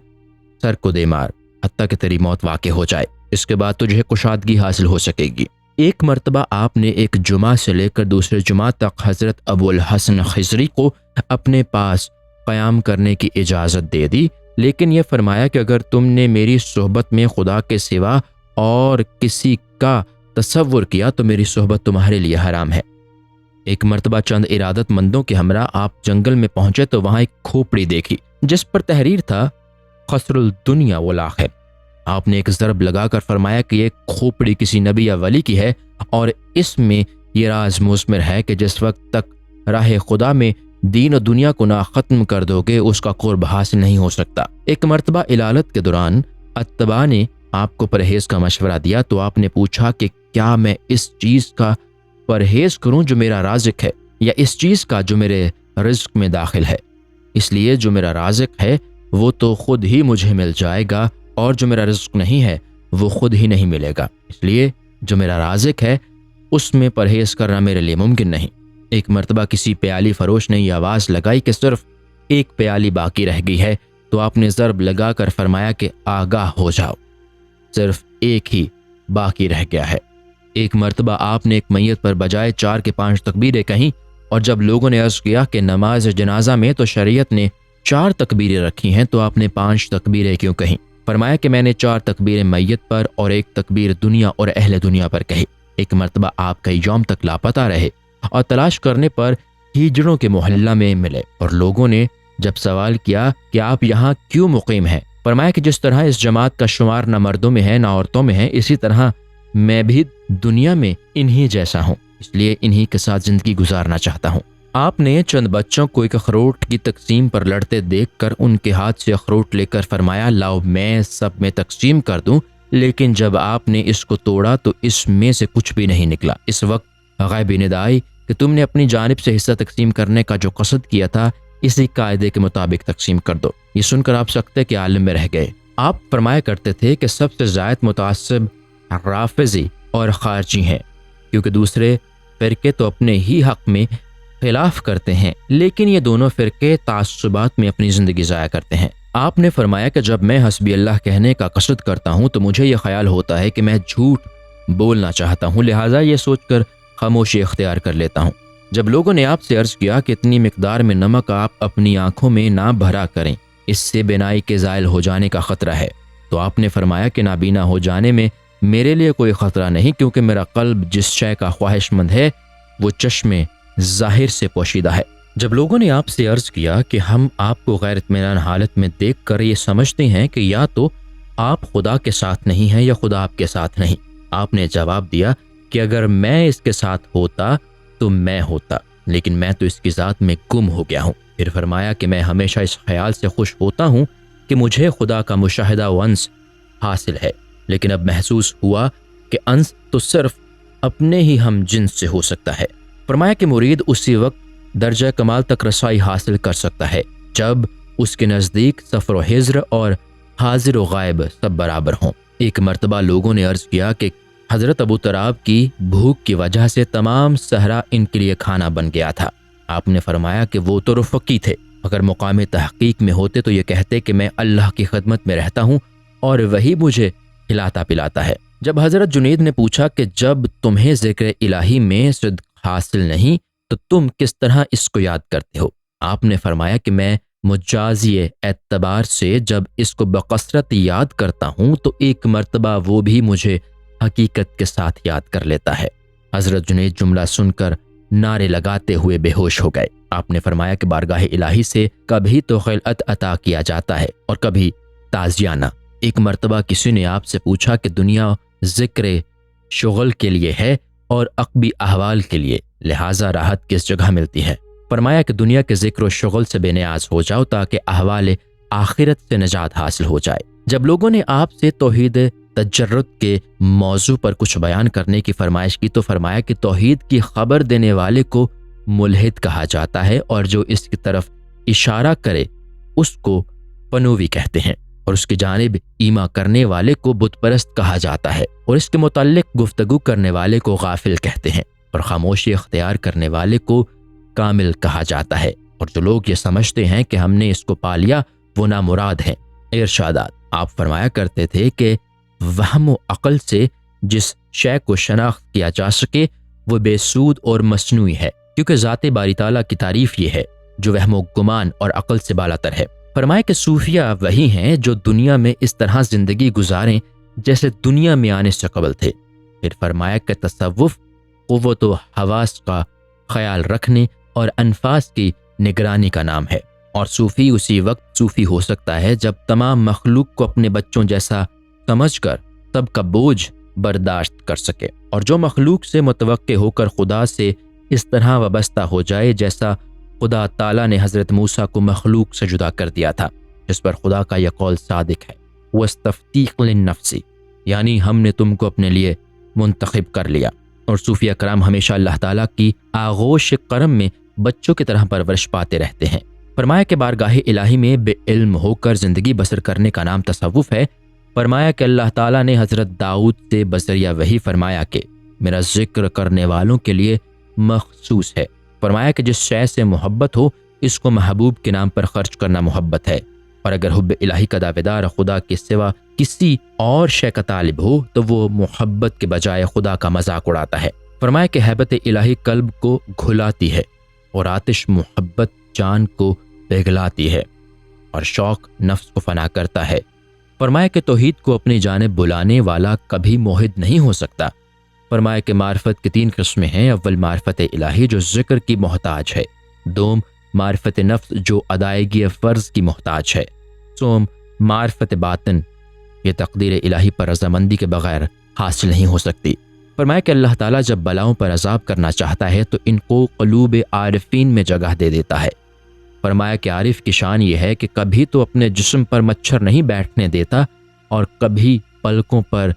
Speaker 1: سر کو دے مار حتیٰ کہ تیری موت واقع ہو جائے، اس کے بعد تجھے کشادگی حاصل ہو سکے گی۔ ایک مرتبہ آپ نے ایک جمعہ سے لے کر دوسرے جمعہ تک حضرت ابو الحسن خضری کو اپنے پاس قیام کرنے کی اجازت دے دی، لیکن یہ فرمایا کہ اگر تم نے میری صحبت میں خدا کے سوا اور کسی کا تصور کیا تو میری صحبت تمہارے لیے حرام ہے۔ ایک مرتبہ چند ارادت مندوں کے ہمراہ آپ جنگل میں پہنچے تو وہاں ایک کھوپڑی دیکھی جس پر تحریر تھا خسر الدنیا والآخر۔ آپ نے ایک ضرب لگا کر فرمایا کہ یہ کھوپڑی کسی نبی یا ولی کی ہے اور اس میں یہ راز مثمر ہے کہ جس وقت تک راہ خدا میں دین و دنیا کو نہ ختم کر دو گے اس کا قرب حاصل نہیں ہو سکتا۔ ایک مرتبہ علالت کے دوران اتباع نے آپ کو پرہیز کا مشورہ دیا تو آپ نے پوچھا کہ کیا میں اس چیز کا پرہیز کروں جو میرا رازق ہے یا اس چیز کا جو میرے رزق میں داخل ہے؟ اس لیے جو میرا رازق ہے وہ تو خود ہی مجھے مل جائے گا اور جو میرا رزق نہیں ہے وہ خود ہی نہیں ملے گا، اس لیے جو میرا رازق ہے اس میں پرہیز کرنا میرے لیے ممکن نہیں۔ ایک مرتبہ کسی پیالی فروش نے یہ آواز لگائی کہ صرف ایک پیالی باقی رہ گئی ہے تو آپ نے ضرب لگا کر فرمایا کہ آگاہ ہو جاؤ، صرف ایک ہی باقی رہ گیا ہے۔ ایک مرتبہ آپ نے ایک میت پر بجائے 4 کے 5 تکبیریں کہیں اور جب لوگوں نے عرض کیا کہ نماز جنازہ میں تو شریعت نے 4 تکبیریں رکھی ہیں تو آپ نے 5 تکبیریں کیوں کہیں؟ فرمایا کہ میں نے 4 تکبیریں میت پر اور 1 تکبیر دنیا اور اہل دنیا پر کہی۔ ایک مرتبہ آپ کئی یوم تک لاپتہ رہے اور تلاش کرنے پر ہیجڑوں کے محلہ میں ملے اور لوگوں نے جب سوال کیا کہ آپ یہاں کیوں مقیم ہیں، فرمایا کہ جس طرح اس جماعت کا شمار نہ مردوں میں ہے نہ عورتوں میں ہے، اسی طرح میں بھی دنیا میں انہی جیسا ہوں، اس لیے انہی کے ساتھ زندگی گزارنا چاہتا ہوں۔ آپ نے چند بچوں کو ایک اخروٹ کی تقسیم پر لڑتے دیکھ کر ان کے ہاتھ سے اخروٹ لے کر فرمایا لاؤ میں سب میں تقسیم کر دوں، لیکن جب آپ نے اس کو توڑا تو اس میں سے کچھ بھی نہیں نکلا۔ اس وقت غیبی ندا آئی کہ تم نے اپنی جانب سے حصہ تقسیم کرنے کا جو قصد کیا تھا اسی قاعدے کے مطابق تقسیم کر دو۔ یہ سن کر آپ سکتے کے عالم میں رہ گئے۔ آپ فرمایا کرتے تھے کہ سب سے زائد متعصب رافضی اور خارجی ہیں، کیونکہ دوسرے فرقے تو اپنے ہی حق میں خلاف کرتے ہیں لیکن یہ دونوں فرقے تعصبات میں اپنی زندگی ضائع کرتے ہیں۔ آپ نے فرمایا کہ جب میں حسبی اللہ کہنے کا قصد کرتا ہوں تو مجھے یہ خیال ہوتا ہے کہ میں جھوٹ بولنا چاہتا ہوں، لہٰذا یہ سوچ کر خاموشی اختیار کر لیتا ہوں۔ جب لوگوں نے آپ سے عرض کیا کہ اتنی مقدار میں نمک آپ اپنی آنکھوں میں نہ بھرا کریں، اس سے بینائی کے زائل ہو جانے کا خطرہ ہے، تو آپ نے فرمایا کہ نابینا ہو جانے میں میرے لیے کوئی خطرہ نہیں، کیونکہ میرا قلب جس شے کا خواہش مند ہے وہ چشمے ظاہر سے پوشیدہ ہے۔ جب لوگوں نے آپ سے عرض کیا کہ ہم آپ کو غیر اطمینان حالت میں دیکھ کر یہ سمجھتے ہیں کہ یا تو آپ خدا کے ساتھ نہیں ہیں یا خدا آپ کے ساتھ نہیں، آپ نے جواب دیا کہ اگر میں اس کے ساتھ ہوتا تو میں ہوتا، لیکن میں تو اس کی ذات میں گم ہو گیا ہوں۔ پھر فرمایا کہ میں ہمیشہ اس خیال سے خوش ہوتا ہوں کہ مجھے خدا کا مشاہدہ و انس حاصل ہے، لیکن اب محسوس ہوا کہ انس تو صرف اپنے ہی ہم جنس سے ہو سکتا ہے۔ فرمایا کہ مرید اسی وقت درجہ کمال تک رسائی حاصل کر سکتا ہے جب اس کے نزدیک سفر و حضر اور حاضر و غائب سب برابر ہوں۔ ایک مرتبہ لوگوں نے عرض کیا کہ حضرت ابو تراب کی بھوک کی وجہ سے تمام صحرا ان کے لیے کھانا بن گیا تھا۔ آپ نے فرمایا کہ وہ تو رفقی تھے، اگر مقام تحقیق میں ہوتے تو یہ کہتے کہ میں اللہ کی خدمت میں رہتا ہوں اور وہی مجھے کھلاتا پلاتا ہے۔ جب حضرت جنید نے پوچھا کہ جب تمہیں ذکر الہی میں صدق حاصل نہیں تو تم کس طرح اس کو یاد کرتے ہو؟ آپ نے فرمایا کہ میں مجازی اعتبار سے جب اس کو بکثرت یاد کرتا ہوں تو ایک مرتبہ وہ بھی مجھے حقیقت کے ساتھ یاد کر لیتا ہے۔ حضرت جنید جملہ سن کر نعرے لگاتے ہوئے بے ہوش ہو گئے۔ آپ نے فرمایا کہ بارگاہ الہی سے کبھی تو خلعت عطا کیا جاتا ہے اور کبھی تعزیانہ۔ ایک مرتبہ کسی نے آپ سے پوچھا کہ دنیا ذکر شغل کے لیے ہے اور عقبی احوال کے لیے، لہٰذا راحت کس جگہ ملتی ہے؟ فرمایا کہ دنیا کے ذکر و شغل سے بے نیاز ہو جاؤ تاکہ احوال آخرت سے نجات حاصل ہو جائے۔ جب لوگوں نے آپ سے توحید تجرد کے موضوع پر کچھ بیان کرنے کی فرمائش کی تو فرمایا کہ توحید کی خبر دینے والے کو ملحد کہا جاتا ہے، اور جو اس کی طرف اشارہ کرے اس کو پنوی کہتے ہیں، اور اس کی جانب ایما کرنے والے کو بت پرست کہا جاتا ہے، اور اس کے متعلق گفتگو کرنے والے کو غافل کہتے ہیں، اور خاموشی اختیار کرنے والے کو کامل کہا جاتا ہے، اور جو لوگ یہ سمجھتے ہیں کہ ہم نے اس کو پا لیا وہ نامراد ہیں۔ ارشادات: آپ فرمایا کرتے تھے کہ وہم و عقل سے جس شے کو شناخت کیا جا سکے وہ بے سود اور مصنوعی ہے، کیونکہ ذات باری تعالیٰ کی تعریف یہ ہے جو وہم و گمان اور عقل سے بالاتر ہے۔ فرمایا کہ صوفیہ وہی ہیں جو دنیا میں اس طرح زندگی گزاریں جیسے دنیا میں آنے سے قبل تھے۔ پھر فرمایا کہ تصوف قوت و حواس کا خیال رکھنے اور انفاس کی نگرانی کا نام ہے، اور صوفی اسی وقت صوفی ہو سکتا ہے جب تمام مخلوق کو اپنے بچوں جیسا سمجھ کر سب کا بوجھ برداشت کر سکے، اور جو مخلوق سے متوقع ہو کر خدا سے اس طرح وابستہ ہو جائے جیسا خدا تعالیٰ نے حضرت موسیٰ کو مخلوق سے جدا کر دیا تھا، جس پر خدا کا یہ قول صادق ہے، وَاسْتَفْتِقْ لِلنَّفْسِ، یعنی ہم نے تم کو اپنے لیے منتخب کر لیا۔ اور صوفیہ کرام ہمیشہ اللہ تعالیٰ کی آغوش کرم میں بچوں کی طرح پرورش پاتے رہتے ہیں۔ فرمایا کہ بارگاہ الہی میں بے علم ہو کر زندگی بسر کرنے کا نام تصوف ہے۔ فرمایا کہ اللہ تعالیٰ نے حضرت داؤد سے بذریعہ وحی فرمایا کہ میرا ذکر کرنے والوں کے لیے مخصوص ہے۔ فرمایا کہ جس شے سے محبت ہو اس کو محبوب کے نام پر خرچ کرنا محبت ہے، اور اگر حب الہی کا دعویدار خدا کے سوا کسی اور شے کا طالب ہو تو وہ محبت کے بجائے خدا کا مذاق اڑاتا ہے۔ فرمایا کہ ہیبت الہی قلب کو گھلاتی ہے، اور آتش محبت جان کو پگھلاتی ہے، اور شوق نفس کو فنا کرتا ہے۔ فرمایا کہ توحید کو اپنی جانب بلانے والا کبھی موحد نہیں ہو سکتا۔ فرمایا کہ معرفت کی 3 قسمیں ہیں۔ اول معرفت الہی جو ذکر کی محتاج ہے، دوم معرفت نفس جو ادائیگی فرض کی محتاج ہے، سوم معرفت باطن یہ تقدیر الہی پر رضامندی کے بغیر حاصل نہیں ہو سکتی۔ فرمایا کہ اللہ تعالیٰ جب بلاؤں پر عذاب کرنا چاہتا ہے تو ان کو قلوب عارفین میں جگہ دے دیتا ہے۔ فرمایا کہ عارف کی شان یہ ہے کہ کبھی تو اپنے جسم پر مچھر نہیں بیٹھنے دیتا اور کبھی پلکوں پر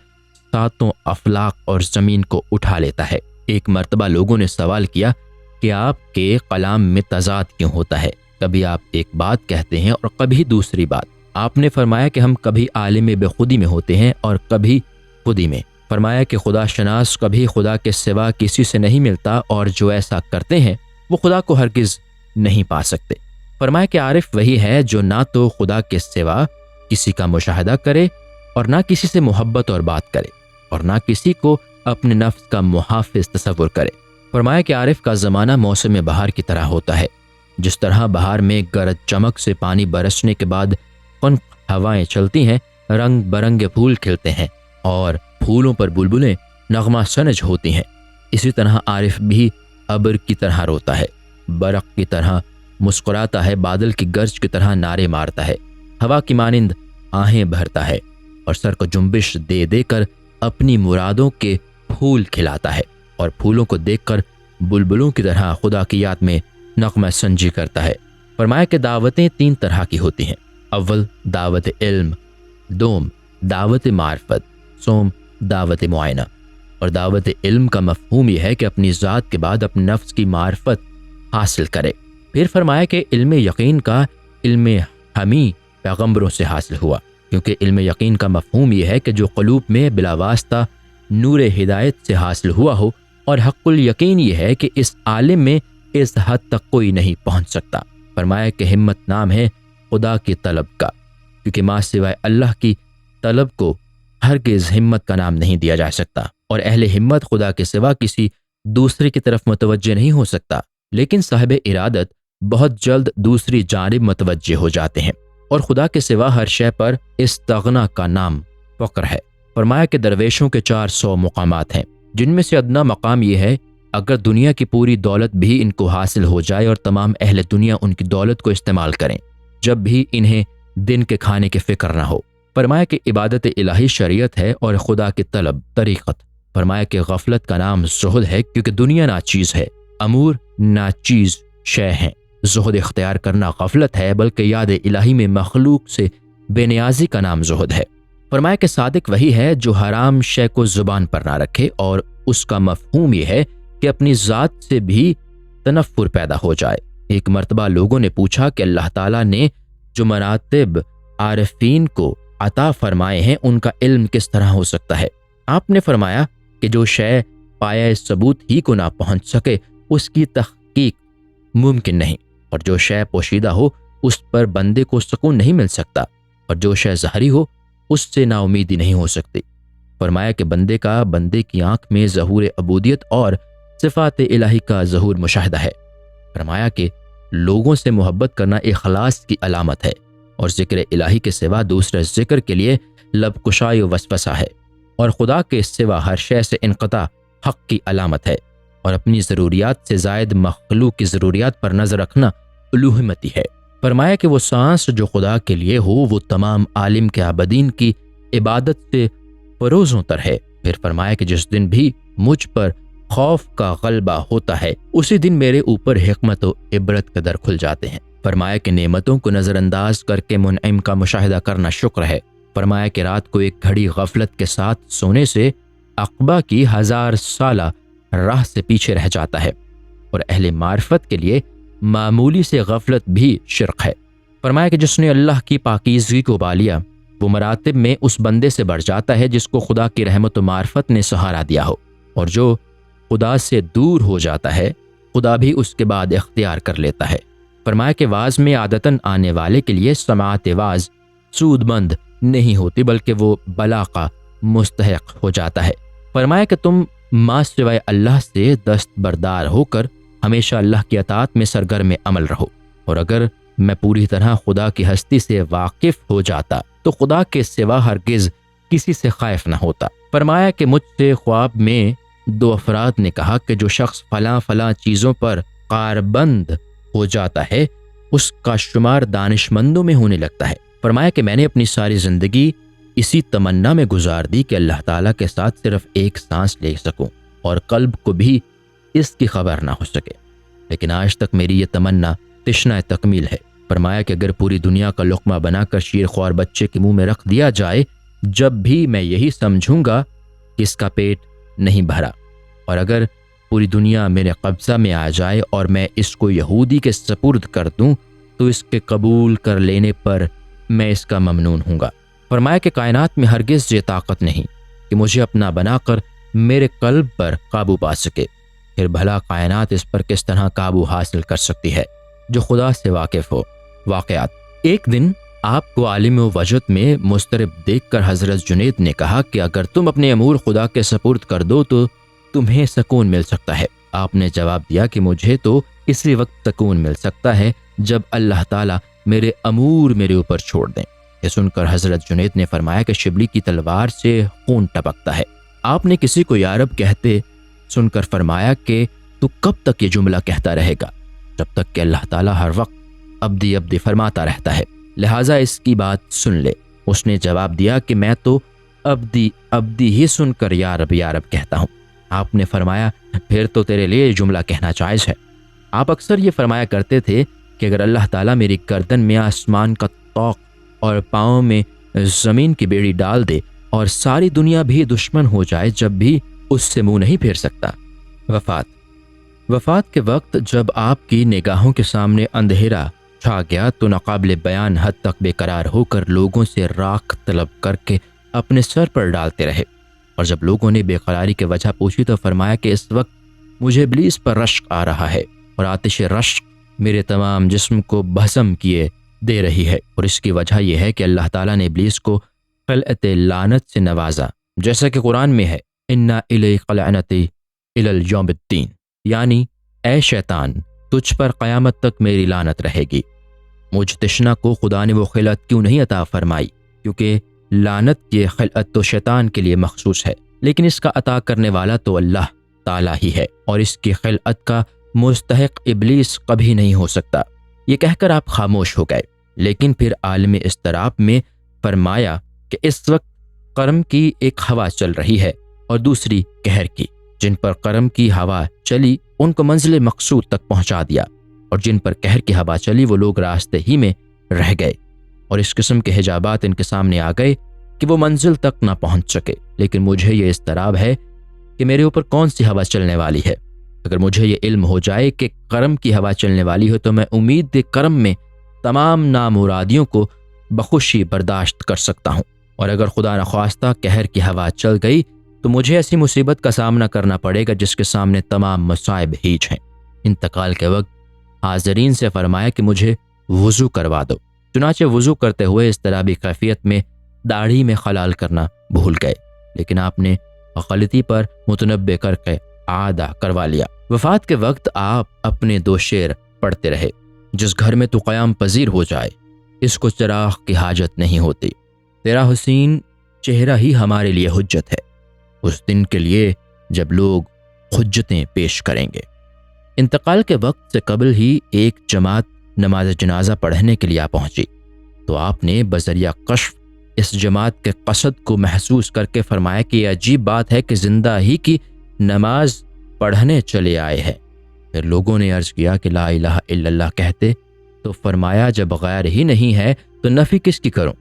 Speaker 1: 7 افلاق اور زمین کو اٹھا لیتا ہے۔ ایک مرتبہ لوگوں نے سوال کیا کہ آپ کے کلام میں تضاد کیوں ہوتا ہے؟ کبھی آپ ایک بات کہتے ہیں اور کبھی دوسری بات۔ آپ نے فرمایا کہ ہم کبھی عالم بے خودی میں ہوتے ہیں اور کبھی خودی میں۔ فرمایا کہ خدا شناس کبھی خدا کے سوا کسی سے نہیں ملتا، اور جو ایسا کرتے ہیں وہ خدا کو ہرگز نہیں پا سکتے۔ فرمایا کہ عارف وہی ہے جو نہ تو خدا کے سوا کسی کا مشاہدہ کرے اور نہ کسی سے محبت اور بات کرے، اور نہ کسی کو اپنے نفس کا محافظ تصور کرے۔ فرمایا کہ عارف کا زمانہ موسم بہار کی طرح ہوتا ہے، جس طرح بہار میں گرج چمک سے پانی برسنے کے بعد خنک ہوائیں چلتی ہیں، رنگ برنگے پھول کھلتے ہیں اور پھولوں پر بلبلیں نغمہ سنج ہوتی ہیں، اسی طرح عارف بھی ابر کی طرح روتا ہے، برق کی طرح مسکراتا ہے، بادل کی گرج کی طرح نعرے مارتا ہے، ہوا کی مانند آہیں بھرتا ہے، اور سر کو جنبش دے دے کر اپنی مرادوں کے پھول کھلاتا ہے، اور پھولوں کو دیکھ کر بلبلوں کی طرح خدا کی یاد میں نغمہ سنجی کرتا ہے۔ فرمایا کہ دعوتیں 3 طرح کی ہوتی ہیں۔ اول دعوت علم، دوم دعوت معرفت، سوم دعوت معائنہ۔ اور دعوت علم کا مفہوم یہ ہے کہ اپنی ذات کے بعد اپنے نفس کی معرفت حاصل کرے۔ پھر فرمایا کہ علم یقین کا علم ہمی پیغمبروں سے حاصل ہوا، کیونکہ علم یقین کا مفہوم یہ ہے کہ جو قلوب میں بلا واسطہ نور ہدایت سے حاصل ہوا ہو، اور حق الیقین یہ ہے کہ اس عالم میں اس حد تک کوئی نہیں پہنچ سکتا۔ فرمایا کہ ہمت نام ہے خدا کی طلب کا، کیونکہ ماں سوائے اللہ کی طلب کو ہرگز ہمت کا نام نہیں دیا جا سکتا، اور اہل ہمت خدا کے سوا کسی دوسرے کی طرف متوجہ نہیں ہو سکتا، لیکن صاحب ارادت بہت جلد دوسری جانب متوجہ ہو جاتے ہیں، اور خدا کے سوا ہر شے پر استغنا کا نام فقر ہے۔ فرمایا کہ درویشوں کے 400 مقامات ہیں، جن میں سے ادنا مقام یہ ہے اگر دنیا کی پوری دولت بھی ان کو حاصل ہو جائے اور تمام اہل دنیا ان کی دولت کو استعمال کریں، جب بھی انہیں دن کے کھانے کی فکر نہ ہو۔ فرمایا کہ عبادت الہی شریعت ہے اور خدا کی طلب طریقت۔ فرمایا کہ غفلت کا نام زہد ہے، کیونکہ دنیا ناچیز ہے، امور ناچیز شے ہیں۔ زہد اختیار کرنا غفلت ہے، بلکہ یاد الہی میں مخلوق سے بے نیازی کا نام زہد ہے۔ فرمایا کہ صادق وہی ہے جو حرام شے کو زبان پر نہ رکھے، اور اس کا مفہوم یہ ہے کہ اپنی ذات سے بھی تنفر پیدا ہو جائے۔ ایک مرتبہ لوگوں نے پوچھا کہ اللہ تعالیٰ نے جو مراتب عارفین کو عطا فرمائے ہیں ان کا علم کس طرح ہو سکتا ہے؟ آپ نے فرمایا کہ جو شے پایہ ثبوت ہی کو نہ پہنچ سکے اس کی تحقیق ممکن نہیں، اور جو شے پوشیدہ ہو اس پر بندے کو سکون نہیں مل سکتا، اور جو شے ظاہری ہو اس سے نا امیدی نہیں ہو سکتی۔ فرمایا کہ بندے کی آنکھ میں ظہور عبودیت اور صفات الہی کا ظہور مشاہدہ ہے۔ فرمایا کہ لوگوں سے محبت کرنا اخلاص کی علامت ہے، اور ذکر الہی کے سوا دوسرے ذکر کے لیے لب کشائی و وسوسہ ہے، اور خدا کے سوا ہر شے سے انقطاع حق کی علامت ہے، اور اپنی ضروریات سے زائد مخلوق کی ضروریات پر نظر رکھنا الوہمتی ہے۔ فرمایا کہ وہ سانس جو خدا کے لیے ہو وہ تمام عالم کے عابدین کی عبادت سے فروزوں تر ہے۔ پھر فرمایا کہ جس دن بھی مجھ پر خوف کا غلبہ ہوتا ہے اسی دن میرے اوپر حکمت و عبرت کے در کھل جاتے ہیں۔ فرمایا کہ نعمتوں کو نظر انداز کر کے منعم کا مشاہدہ کرنا شکر ہے۔ فرمایا کہ رات کو ایک گھڑی غفلت کے ساتھ سونے سے عقبہ کی 1000 سالہ راہ سے پیچھے رہ جاتا ہے، اور اہل معرفت کے لیے معمولی سے غفلت بھی شرک ہے۔ فرمایا کہ جس نے اللہ کی پاکیزگی کو پا لیا وہ مراتب میں اس بندے سے بڑھ جاتا ہے جس کو خدا کی رحمت و معرفت نے سہارا دیا ہو، اور جو خدا سے دور ہو جاتا ہے خدا بھی اس کے بعد اختیار کر لیتا ہے۔ فرمایا کہ واز میں عادتاً آنے والے کے لیے سماعت واز سود مند نہیں ہوتی بلکہ وہ بلا کا مستحق ہو جاتا ہے۔ فرمایا کہ تم ما سوائے اللہ سے دستبردار ہو کر ہمیشہ اللہ کی اطاعت میں سرگرم عمل رہو، اور اگر میں پوری طرح خدا کی ہستی سے واقف ہو جاتا تو خدا کے سوا ہرگز کسی سے خائف نہ ہوتا۔ فرمایا کہ مجھ سے خواب میں 2 افراد نے کہا کہ جو شخص فلاں فلاں چیزوں پر کاربند ہو جاتا ہے اس کا شمار دانش مندوں میں ہونے لگتا ہے۔ فرمایا کہ میں نے اپنی ساری زندگی اسی تمنا میں گزار دی کہ اللہ تعالیٰ کے ساتھ صرف ایک سانس لے سکوں اور قلب کو بھی اس کی خبر نہ ہو سکے، لیکن آج تک میری یہ تمنا تشنہ تکمیل ہے۔ فرمایا کہ اگر پوری دنیا کا لقمہ بنا کر شیر خوار بچے کے منہ میں رکھ دیا جائے جب بھی میں یہی سمجھوں گا کہ اس کا پیٹ نہیں بھرا، اور اگر پوری دنیا میرے قبضہ میں آ جائے اور میں اس کو یہودی کے سپرد کر دوں تو اس کے قبول کر لینے پر میں اس کا ممنون ہوں گا۔ فرمایا کہ کائنات میں ہرگز یہ طاقت نہیں کہ مجھے اپنا بنا کر میرے قلب پر قابو پا سکے، پھر بھلا کائنات اس پر کس طرح قابو حاصل کر سکتی ہے جو خدا سے واقف ہو۔ واقعات: ایک دن آپ کو عالم و وجد میں مضطرب دیکھ کر حضرت جنید نے کہا کہ اگر تم اپنے امور خدا کے سپرد کر دو تو تمہیں سکون مل سکتا ہے۔ آپ نے جواب دیا کہ مجھے تو اسی وقت سکون مل سکتا ہے جب اللہ تعالیٰ میرے امور میرے اوپر چھوڑ دیں۔ یہ سن کر حضرت جنید نے فرمایا کہ شبلی کی تلوار سے خون ٹپکتا ہے۔ آپ نے کسی کو یا رب کہتے سن کر فرمایا کہ تو کب تک یہ جملہ کہتا رہے گا؟ جب تک کہ اللہ تعالیٰ ہر وقت عبدی عبدی فرماتا رہتا ہے، لہٰذا اس کی بات سن لے۔ اس نے جواب دیا کہ میں تو عبدی عبدی ہی سن کر یا رب کہتا ہوں۔ آپ نے فرمایا پھر تو تیرے لیے یہ جملہ کہنا جائز ہے۔ آپ اکثر یہ فرمایا کرتے تھے کہ اگر اللہ تعالیٰ میری گردن میں آسمان کا طوق اور پاؤں میں زمین کی بیڑی ڈال دے اور ساری دنیا بھی دشمن ہو جائے جب بھی اس سے منہ نہیں پھیر سکتا۔ وفات کے وقت جب آپ کی نگاہوں کے سامنے اندھیرا چھا گیا تو ناقابل بیان حد تک بے قرار ہو کر لوگوں سے راکھ طلب کر کے اپنے سر پر ڈالتے رہے، اور جب لوگوں نے بے قراری کی وجہ پوچھی تو فرمایا کہ اس وقت مجھے ابلیس پر رشک آ رہا ہے اور آتش رشک میرے تمام جسم کو بھسم کیے دے رہی ہے، اور اس کی وجہ یہ ہے کہ اللہ تعالیٰ نے ابلیس کو خلعت لعنت سے نوازا، جیسا کہ قرآن میں ہے انا الیک لعنتی الی الیوم الدین، یعنی اے شیطان تجھ پر قیامت تک میری لعنت رہے گی۔ مجھ تشنا کو خدا نے وہ خلعت کیوں نہیں عطا فرمائی؟ کیونکہ لعنت کی خلعت تو شیطان کے لیے مخصوص ہے، لیکن اس کا عطا کرنے والا تو اللہ تعالیٰ ہی ہے، اور اس کی خلعت کا مستحق ابلیس کبھی نہیں ہو سکتا۔ یہ کہہ کر آپ خاموش ہو گئے، لیکن پھر عالم اضطراب میں فرمایا کہ اس وقت قرم کی ایک ہوا چل رہی ہے اور دوسری قہر کی۔ جن پر کرم کی ہوا چلی ان کو منزل مقصود تک پہنچا دیا، اور جن پر قہر کی ہوا چلی وہ لوگ راستے ہی میں رہ گئے، اور اس قسم کے حجابات ان کے سامنے آ گئے کہ وہ منزل تک نہ پہنچ سکے۔ لیکن مجھے یہ اضطراب ہے کہ میرے اوپر کون سی ہوا چلنے والی ہے۔ اگر مجھے یہ علم ہو جائے کہ کرم کی ہوا چلنے والی ہو تو میں امید کرم میں تمام نامرادیوں کو بخوشی برداشت کر سکتا ہوں، اور اگر خدا نخواستہ قہر کی ہوا چل گئی تو مجھے ایسی مصیبت کا سامنا کرنا پڑے گا جس کے سامنے تمام مصائب ہیج ہیں۔ انتقال کے وقت حاضرین سے فرمایا کہ مجھے وضو کروا دو، چنانچہ وضو کرتے ہوئے اضطرابی کیفیت میں داڑھی میں خلال کرنا بھول گئے، لیکن آپ نے غلطی پر متنبہ کر کے عادہ کروا لیا۔ وفات کے وقت آپ اپنے 2 شعر پڑھتے رہے: جس گھر میں تو قیام پذیر ہو جائے اس کو چراغ کی حاجت نہیں ہوتی، تیرا حسین چہرہ ہی ہمارے لیے حجت ہے، اس دن کے لیے جب لوگ حجتیں پیش کریں گے۔ انتقال کے وقت سے قبل ہی ایک جماعت نماز جنازہ پڑھنے کے لیے آ پہنچی، تو آپ نے بذریعہ کشف اس جماعت کے قصد کو محسوس کر کے فرمایا کہ یہ عجیب بات ہے کہ زندہ ہی کی نماز پڑھنے چلے آئے ہیں۔ پھر لوگوں نے عرض کیا کہ لا الہ الا اللہ کہتے، تو فرمایا جب غیر ہی نہیں ہے تو نفی کس کی کروں؟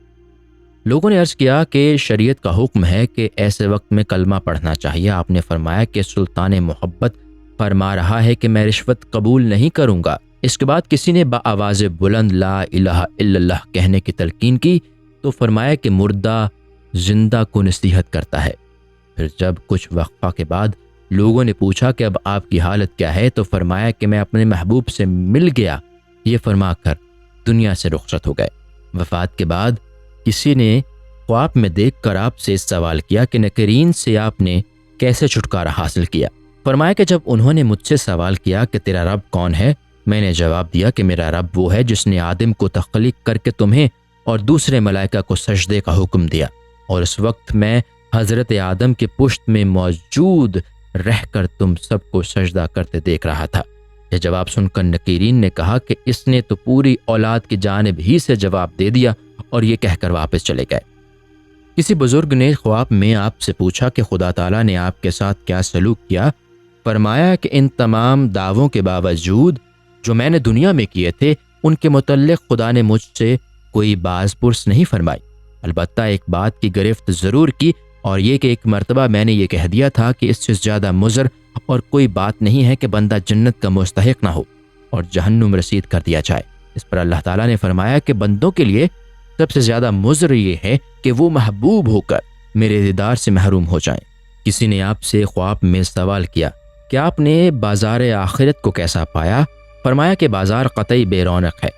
Speaker 1: لوگوں نے عرض کیا کہ شریعت کا حکم ہے کہ ایسے وقت میں کلمہ پڑھنا چاہیے۔ آپ نے فرمایا کہ سلطان محبت فرما رہا ہے کہ میں رشوت قبول نہیں کروں گا۔ اس کے بعد کسی نے بآواز بلند لا الہ الا اللہ کہنے کی تلقین کی، تو فرمایا کہ مردہ زندہ کو نصیحت کرتا ہے۔ پھر جب کچھ وقفہ کے بعد لوگوں نے پوچھا کہ اب آپ کی حالت کیا ہے، تو فرمایا کہ میں اپنے محبوب سے مل گیا، یہ فرما کر دنیا سے رخصت ہو گئے۔ وفات کے بعد کسی نے خواب میں دیکھ کر آپ سے سوال کیا کہ نکرین سے آپ نے کیسے چھٹکارا حاصل کیا؟ فرمایا کہ جب انہوں نے مجھ سے سوال کیا کہ تیرا رب کون ہے، میں نے جواب دیا کہ میرا رب وہ ہے جس نے آدم کو تخلیق کر کے تمہیں اور دوسرے ملائکہ کو سجدے کا حکم دیا، اور اس وقت میں حضرت آدم کے پشت میں موجود رہ کر تم سب کو سجدہ کرتے دیکھ رہا تھا۔ یہ جواب سن کر نکیرین نے کہا کہ اس نے تو پوری اولاد کی جانب ہی سے جواب دے دیا، اور یہ کہہ کر واپس چلے گئے۔ کسی بزرگ نے خواب میں آپ سے پوچھا کہ خدا تعالیٰ نے آپ کے ساتھ کیا سلوک کیا؟ فرمایا کہ ان تمام دعووں کے باوجود جو میں نے دنیا میں کیے تھے ان کے متعلق خدا نے مجھ سے کوئی باز پرس نہیں فرمائی، البتہ ایک بات کی گرفت ضرور کی، اور یہ کہ ایک مرتبہ میں نے یہ کہہ دیا تھا کہ اس سے زیادہ مضر اور کوئی بات نہیں ہے کہ بندہ جنت کا مستحق نہ ہو اور جہنم رسید کر دیا جائے۔ اس پر اللہ تعالیٰ نے فرمایا کہ بندوں کے لیے سب سے زیادہ مضر یہ ہے کہ وہ محبوب ہو کر میرے دیدار سے محروم ہو جائیں۔ کسی نے آپ سے خواب میں سوال کیا کہ آپ نے بازار آخرت کو کیسا پایا؟ فرمایا کہ بازار قطعی بے رونق ہے،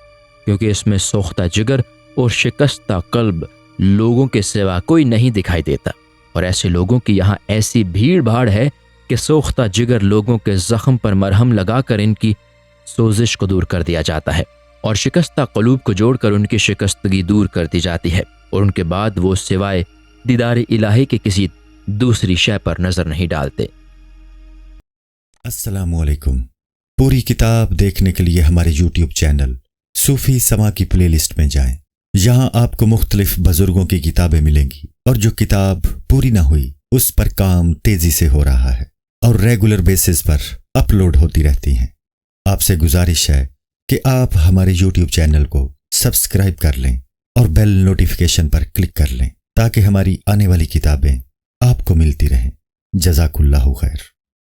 Speaker 1: کیونکہ اس میں سوختہ جگر اور شکستہ قلب لوگوں کے سوا کوئی نہیں دکھائی دیتا، اور ایسے لوگوں کی یہاں ایسی بھیڑ بھاڑ ہے کہ سوختہ جگر لوگوں کے زخم پر مرہم لگا کر ان کی سوزش کو دور کر دیا جاتا ہے، اور شکستہ قلوب کو جوڑ کر ان کی شکستگی دور کر دی جاتی ہے، اور ان کے بعد وہ سوائے دیدار الہی کے کسی دوسری شے پر نظر نہیں ڈالتے۔
Speaker 2: السلام علیکم۔ پوری کتاب دیکھنے کے لیے ہمارے یوٹیوب چینل صوفی سما کی پلے لسٹ میں جائیں۔ یہاں آپ کو مختلف بزرگوں کی کتابیں ملیں گی، اور جو کتاب پوری نہ ہوئی اس پر کام تیزی سے ہو رہا ہے اور ریگولر بیسس پر اپلوڈ ہوتی رہتی ہیں۔ آپ سے گزارش ہے کہ آپ ہمارے یوٹیوب چینل کو سبسکرائب کر لیں اور بیل نوٹیفیکیشن پر کلک کر لیں تاکہ ہماری آنے والی کتابیں آپ کو ملتی رہیں۔ جزاک اللہ خیر۔